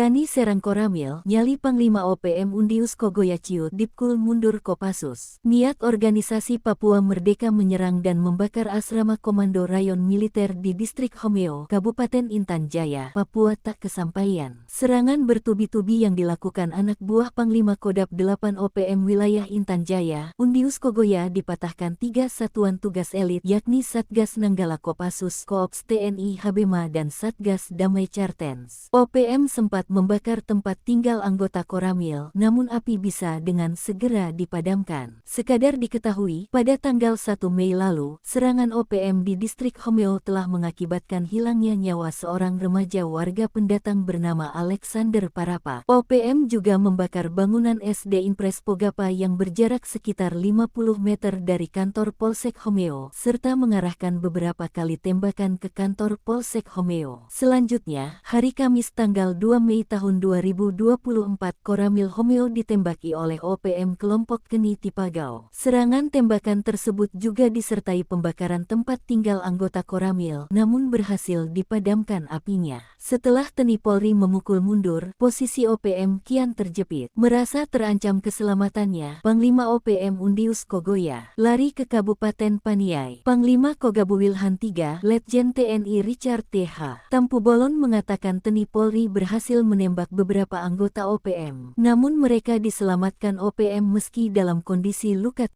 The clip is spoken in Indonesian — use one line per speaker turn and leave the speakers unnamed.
Berani serang Koramil, nyali Panglima OPM Undius Kogoya Ciut Dipkul mundur Kopassus. Niat organisasi Papua Merdeka menyerang dan membakar asrama Komando Rayon Militer di Distrik Homeo, Kabupaten Intan Jaya, Papua tak kesampaian. Serangan bertubi-tubi yang dilakukan anak buah Panglima Kodap 8 OPM wilayah Intan Jaya, Undius Kogoya dipatahkan 3 satuan tugas elit yakni Satgas Nanggala Kopassus, Koops TNI Habema dan Satgas Damai Cartens. OPM sempat membakar tempat tinggal anggota Koramil, namun api bisa dengan segera dipadamkan. Sekadar diketahui, pada tanggal 1 Mei lalu, serangan OPM di Distrik Homeo telah mengakibatkan hilangnya nyawa seorang remaja warga pendatang bernama Alexander Parapa. OPM juga membakar bangunan SD Impres Pogapa yang berjarak sekitar 50 meter dari kantor Polsek Homeo, serta mengarahkan beberapa kali tembakan ke kantor Polsek Homeo. Selanjutnya, hari Kamis tanggal 2 Mei tahun 2024 Koramil Homeo ditembaki oleh OPM kelompok Geni Tipagau. Serangan tembakan tersebut juga disertai pembakaran tempat tinggal anggota Koramil, namun berhasil dipadamkan apinya. Setelah TNI Polri memukul mundur, posisi OPM kian terjepit. Merasa terancam keselamatannya, Panglima OPM Undius Kogoya lari ke Kabupaten Paniai. Panglima Kogabu Wilhan III, Letjen TNI Richard TH Tampu Bolon mengatakan TNI Polri berhasil menembak beberapa anggota OPM. Namun mereka diselamatkan OPM meski dalam kondisi luka.